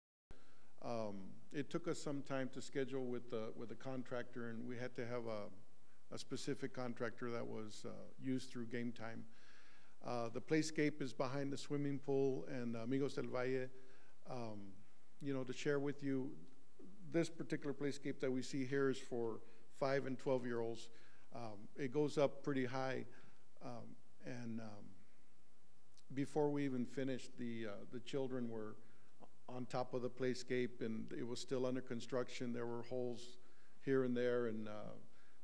It took us some time to schedule with the contractor, and we had to have a specific contractor that was used through Game Time. The playscape is behind the swimming pool and Amigos del Valle. You know, to share with you, this particular playscape that we see here is for 5 and 12-year-olds. It goes up pretty high, and before we even finished, the children were on top of the playscape, and it was still under construction. There were holes here and there, and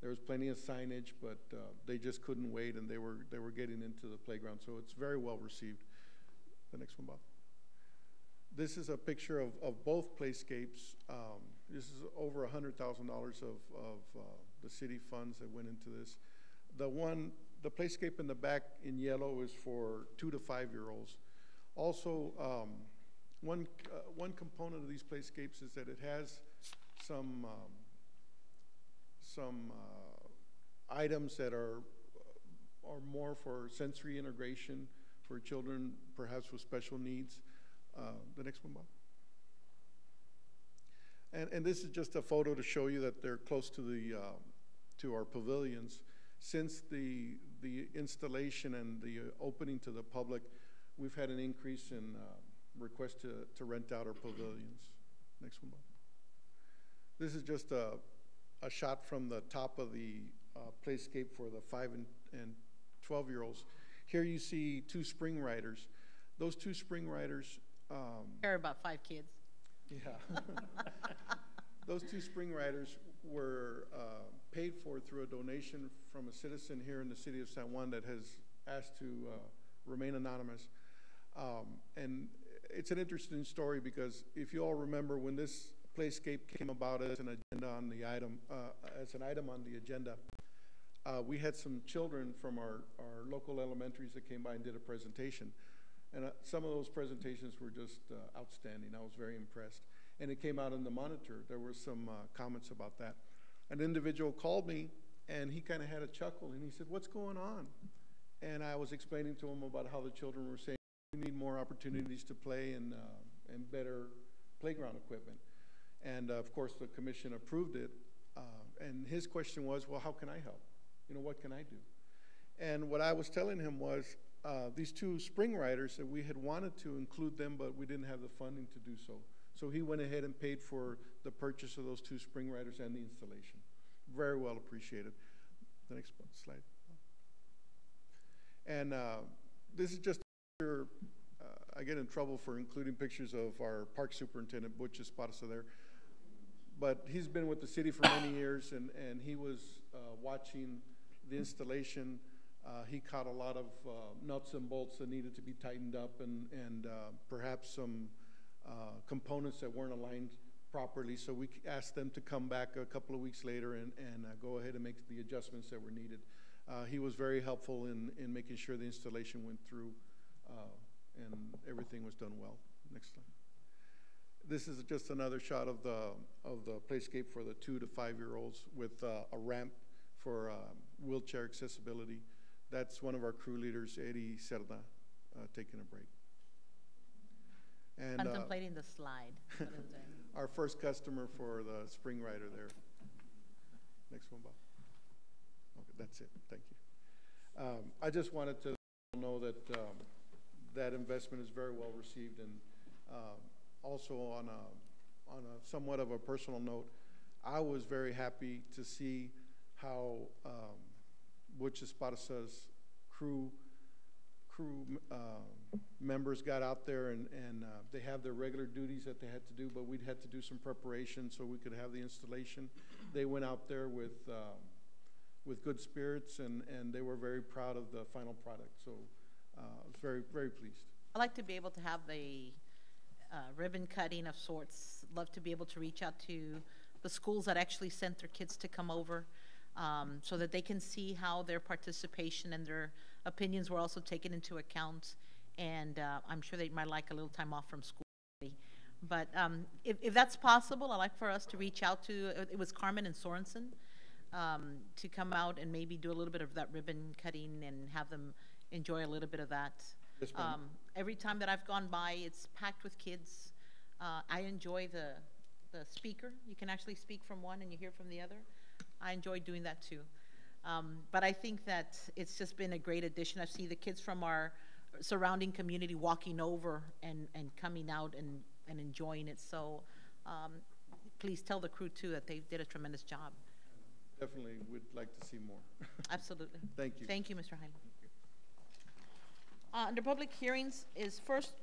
there was plenty of signage, but they just couldn't wait, and they were getting into the playground. So it's very well received. The next one, Bob. This is a picture of both playscapes. This is over $100,000 of the city funds that went into this. The playscape in the back in yellow is for 2 to 5-year-olds. Also, one component of these playscapes is that it has some items that are more for sensory integration for children, perhaps with special needs. The next one, Bob. And this is just a photo to show you that they're close to our pavilions. Since the installation and the opening to the public, we've had an increase in requests to rent out our pavilions. Next one, Bob. This is just a shot from the top of the playscape for the 5 and 12-year-olds. Here you see 2 spring riders. Those 2 spring riders. There are about 5 kids. Yeah. Those 2 spring riders were paid for through a donation from a citizen here in the city of San Juan that has asked to remain anonymous. And it's an interesting story because if you all remember, when this playscape came about as an agenda on the item, on the agenda, we had some children from our local elementaries that came by and did a presentation. And some of those presentations were just outstanding. I was very impressed. And it came out in the Monitor. There were some comments about that. An individual called me, and he kind of had a chuckle, and he said, "What's going on?" And I was explaining to him about how the children were saying, we need more opportunities to play and better playground equipment. And of course, the commission approved it. And his question was, well, how can I help? You know, what can I do? And what I was telling him was, these 2 spring riders, that we had wanted to include them, but we didn't have the funding to do so. So he went ahead and paid for the purchase of those 2 spring riders and the installation. Very well appreciated. The next slide. And this is just a picture. I get in trouble for including pictures of our park superintendent, Butch Esparza there. But he's been with the city for many years, and he was watching the installation. He caught a lot of nuts and bolts that needed to be tightened up, and perhaps some components that weren't aligned properly. So we asked them to come back a couple of weeks later and go ahead and make the adjustments that were needed. He was very helpful in making sure the installation went through and everything was done well. Next slide. This is just another shot of the playscape for the 2 to 5-year-olds with a ramp for wheelchair accessibility. That's one of our crew leaders, Eddie Cerda, taking a break. And Contemplating the slide. What is it? our first customer for the spring rider there. Next one, Bob. Okay, that's it. Thank you. I just wanted to know that that investment is very well received, and also on a somewhat of a personal note, I was very happy to see how Butch Esparza's crew members got out there, and they have their regular duties that they had to do, but we'd had to do some preparation so we could have the installation. They went out there with good spirits, and they were very proud of the final product. So I was very, very pleased. I like to be able to have a ribbon cutting of sorts. Love to be able to reach out to the schools that actually sent their kids to come over, so that they can see how their participation and their opinions were also taken into account. And I'm sure they might like a little time off from school. But if that's possible, I'd like for us to reach out to, it was Carmen and Sorensen, to come out and maybe do a little bit of that ribbon cutting and have them enjoy a little bit of that. Yes, ma'am. Every time that I've gone by, it's packed with kids. I enjoy the speaker. You can actually speak from one and you hear from the other. I enjoy doing that too. But I think that it's just been a great addition. I see the kids from our surrounding community walking over and coming out and enjoying it. So please tell the crew too that they did a tremendous job. Definitely would like to see more. Absolutely. Thank you. Thank you, Mr. Hyman. Under public hearings is first,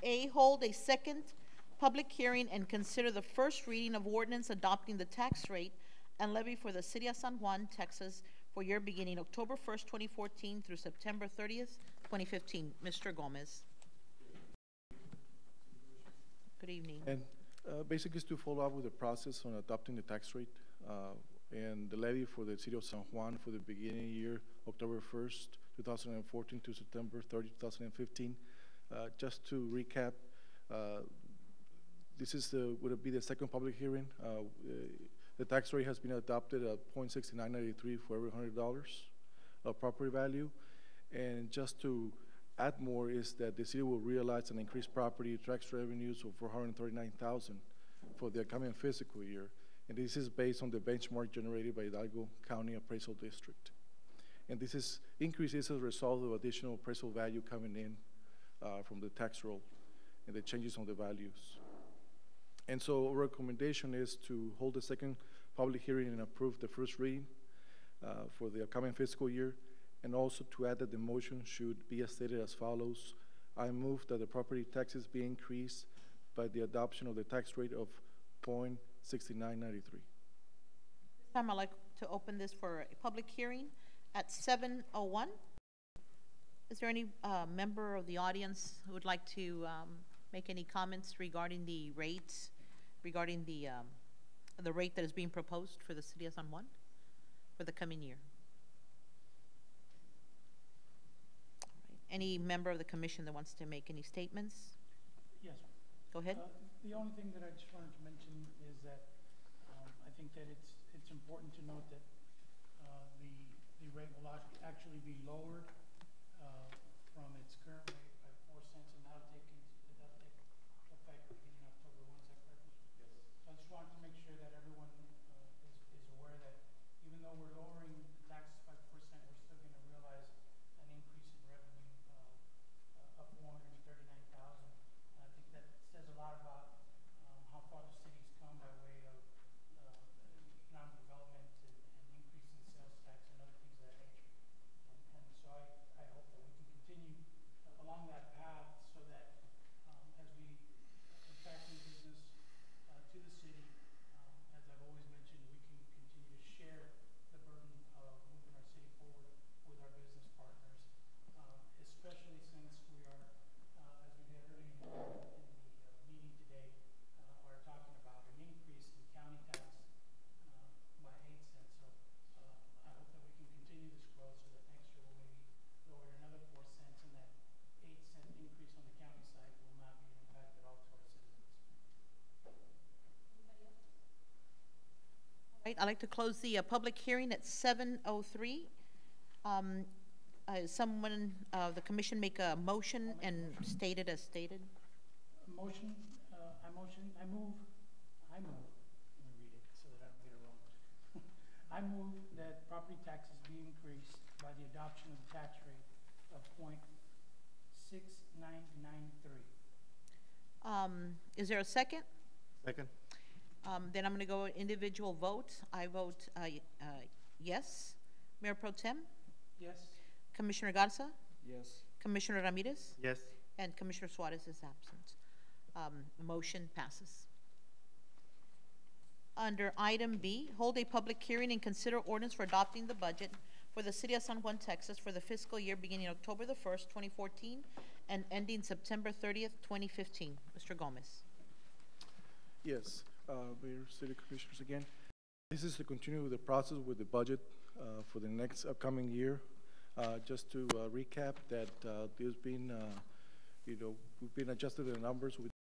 A, hold a second public hearing and consider the first reading of ordinance adopting the tax rate and levy for the city of San Juan, Texas for year beginning October 1st, 2014 through September 30th, 2015. Mr. Gomez. Good evening. And basically, it's to follow up with the process on adopting the tax rate and the levy for the city of San Juan for the beginning year, October 1st, 2014 to September 30, 2015. Just to recap, this is would be the second public hearing. The tax rate has been adopted at 0.6993 for every $100 of property value. And just to add more is that the city will realize an increased property tax revenues of $439,000 for the upcoming fiscal year. And this is based on the benchmark generated by Hidalgo County Appraisal District. And this increase is a result of additional appraisal value coming in from the tax roll and the changes on the values. And so our recommendation is to hold a second public hearing and approve the first reading for the upcoming fiscal year, and also to add that the motion should be as stated as follows. I move that the property taxes be increased by the adoption of the tax rate of 0.6993. This time I'd like to open this for a public hearing at 7:01. Is there any member of the audience who would like to make any comments regarding the rates, regarding the rate that is being proposed for the city of San Juan for the coming year? Any member of the commission that wants to make any statements? Yes. Go ahead. The only thing that I just wanted to mention is that I think that it's important to note that the rate will actually be lowered from its current rate by 4 cents, and that'll take effect beginning October 1. Is that correct? Yes. So I just wanted to make sure that everyone is aware that even though we're lowering the taxes by 4 cents, we're still going to realize an increase in revenue of $439,000. And I think that says a lot about how far the city's come by way of economic development and increase in sales tax and other things of that nature. And so I hope that we can continue along that path so that as we attract new business to the city, as I've always mentioned, we can continue to share the burden of moving our city forward with our business partners, especially since we are, as we did earlier in the meeting today, are talking about an increase in county tax by 8 cents. So I hope that we can continue this growth so that next year we'll maybe lower it another 4 cents, and that 8-cent increase on the county side will not be an impact at all to our citizens. Right, I'd like to close the public hearing at 7:03. Someone, the commission make a motion and state it as stated? motion, I move, let me read it so that I don't get it wrong. I move that property taxes be increased by the adoption of a tax rate of .6993. Is there a second? Second. Then I'm going to go individual vote. I vote yes. Mayor Pro Tem, Yes? Commissioner Garza, Yes. Commissioner Ramirez, Yes. and Commissioner Suarez is absent. Motion passes. Under item B, hold a public hearing and consider ordinance for adopting the budget for the city of San Juan, Texas for the fiscal year beginning October the 1st, 2014 and ending September 30th, 2015. Mr. Gomez. Yes, Mayor, City Commissioners again. This is to continue the process with the budget for the next upcoming year. Just to recap that there's been, we've been adjusted the numbers with